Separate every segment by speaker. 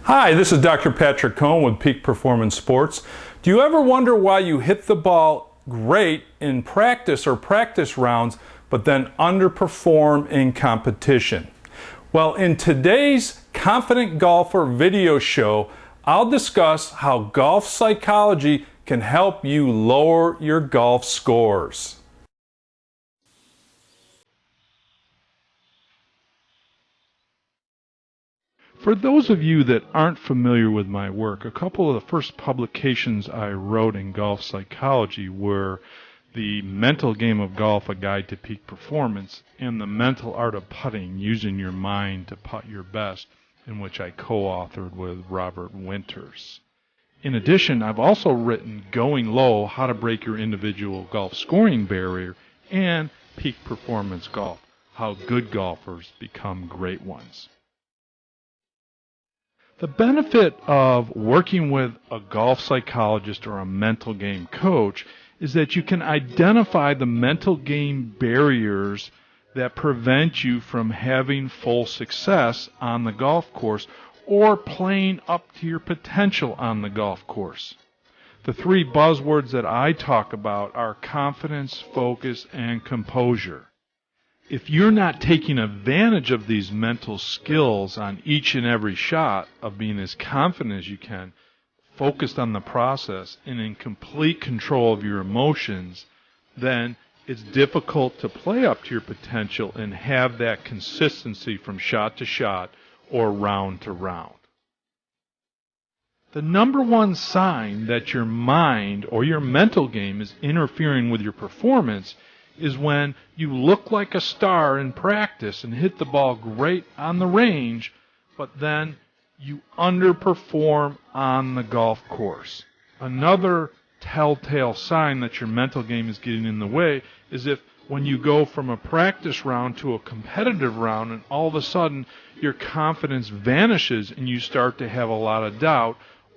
Speaker 1: Hi, this is Dr. Patrick Cohn with Peak Performance Sports. Do you ever wonder why you hit the ball great in practice or practice rounds, but then underperform in competition? Well, in today's Confident Golfer video show, I'll discuss how golf psychology can help you lower your golf scores. For those of you that aren't familiar with my work, a couple of the first publications I wrote in golf psychology were The Mental Game of Golf, A Guide to Peak Performance, and The Mental Art of Putting, Using Your Mind to Putt Your Best, in which I co-authored with Robert Winters. In addition, I've also written Going Low, How to Break Your Individual Golf Scoring Barrier, and Peak Performance Golf, How Good Golfers Become Great Ones. The benefit of working with a golf psychologist or a mental game coach is that you can identify the mental game barriers that prevent you from having full success on the golf course or playing up to your potential on the golf course. The three buzzwords that I talk about are confidence, focus, and composure. If you're not taking advantage of these mental skills on each and every shot of being as confident as you can, focused on the process, and in complete control of your emotions, then it's difficult to play up to your potential and have that consistency from shot to shot or round to round. The number one sign that your mind or your mental game is interfering with your performance is when you look like a star in practice and hit the ball great on the range, but then you underperform on the golf course. Another telltale sign that your mental game is getting in the way is if when you go from a practice round to a competitive round and all of a sudden your confidence vanishes and you start to have a lot of doubt,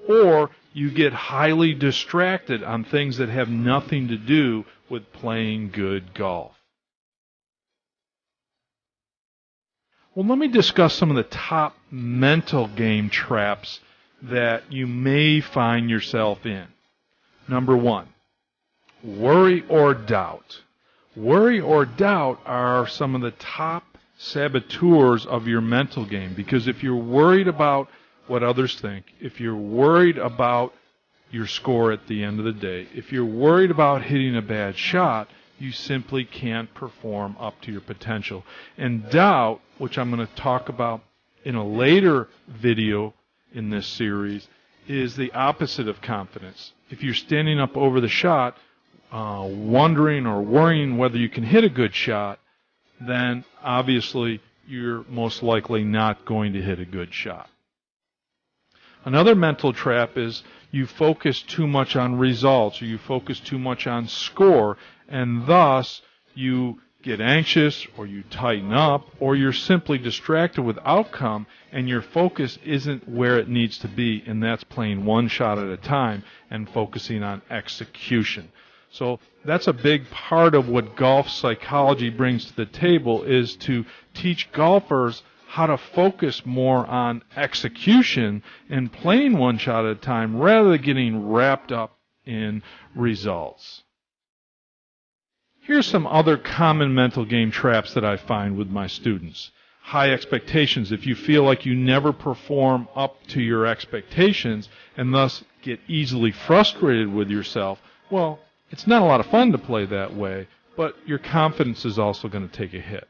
Speaker 1: or you get highly distracted on things that have nothing to do with playing good golf. Well, let me discuss some of the top mental game traps that you may find yourself in. Number one, worry or doubt. Worry or doubt are some of the top saboteurs of your mental game, because if you're worried about what others think, if you're worried about your score at the end of the day, if you're worried about hitting a bad shot, you simply can't perform up to your potential. And doubt, which I'm going to talk about in a later video in this series, is the opposite of confidence. If you're standing up over the shot, wondering or worrying whether you can hit a good shot, then obviously you're most likely not going to hit a good shot. Another mental trap is you focus too much on results, or you focus too much on score, and thus you get anxious, or you tighten up, or you're simply distracted with outcome, and your focus isn't where it needs to be, and that's playing one shot at a time and focusing on execution. So that's a big part of what golf psychology brings to the table, is to teach golfers how to focus more on execution and playing one shot at a time rather than getting wrapped up in results. Here's some other common mental game traps that I find with my students. High expectations. If you feel like you never perform up to your expectations and thus get easily frustrated with yourself, well, it's not a lot of fun to play that way, but your confidence is also going to take a hit.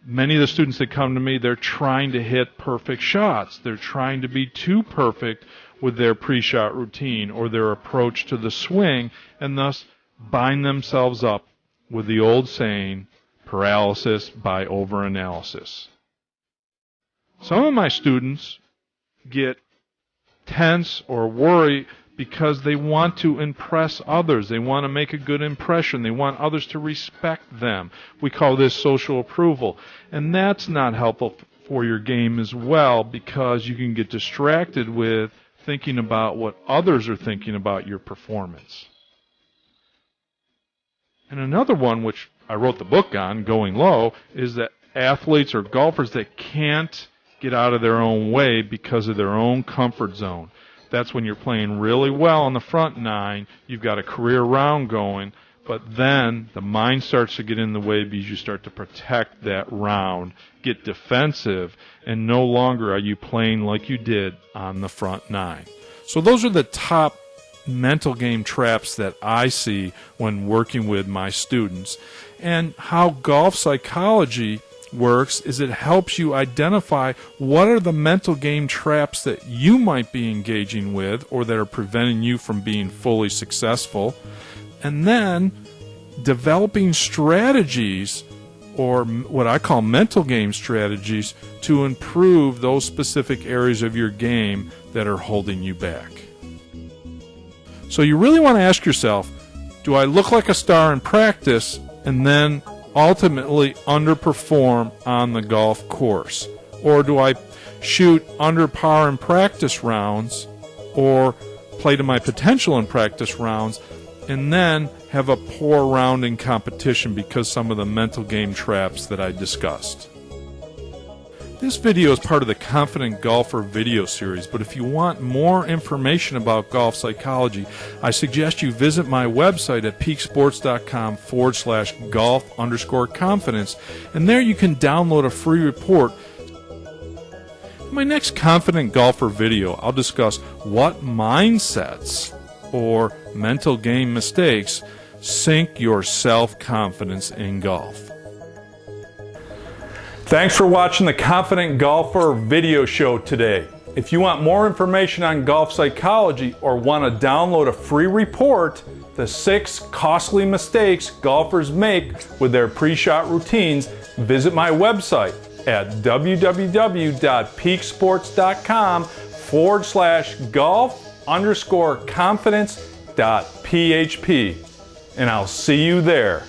Speaker 1: Many of the students that come to me, they're trying to hit perfect shots. They're trying to be too perfect with their pre-shot routine or their approach to the swing, and thus bind themselves up with the old saying, paralysis by overanalysis. Some of my students get tense or worry because they want to impress others. They want to make a good impression. They want others to respect them. We call this social approval. And that's not helpful for your game as well, because you can get distracted with thinking about what others are thinking about your performance. And another one, which I wrote the book on, Going Low, is that athletes or golfers that can't get out of their own way because of their own comfort zone. That's when you're playing really well on the front nine. You've got a career round going, but then the mind starts to get in the way because you start to protect that round, get defensive, and no longer are you playing like you did on the front nine. So those are the top mental game traps that I see when working with my students. And how golf psychology works is it helps you identify what are the mental game traps that you might be engaging with or that are preventing you from being fully successful, and then developing strategies, or what I call mental game strategies, to improve those specific areas of your game that are holding you back. So you really want to ask yourself, do I look like a star in practice and then ultimately underperform on the golf course? Or do I shoot under par in practice rounds or play to my potential in practice rounds and then have a poor round in competition because some of the mental game traps that I discussed? This video is part of the Confident Golfer video series, but if you want more information about golf psychology, I suggest you visit my website at peaksports.com/golf_confidence, and there you can download a free report. In my next Confident Golfer video, I'll discuss what mindsets or mental game mistakes sink your self-confidence in golf. Thanks for watching the Confident Golfer video show today. If you want more information on golf psychology or want to download a free report, The 6 Costly Mistakes Golfers Make with Their Pre-Shot Routines, visit my website at www.peaksports.com/golf_confidence.php, and I'll see you there.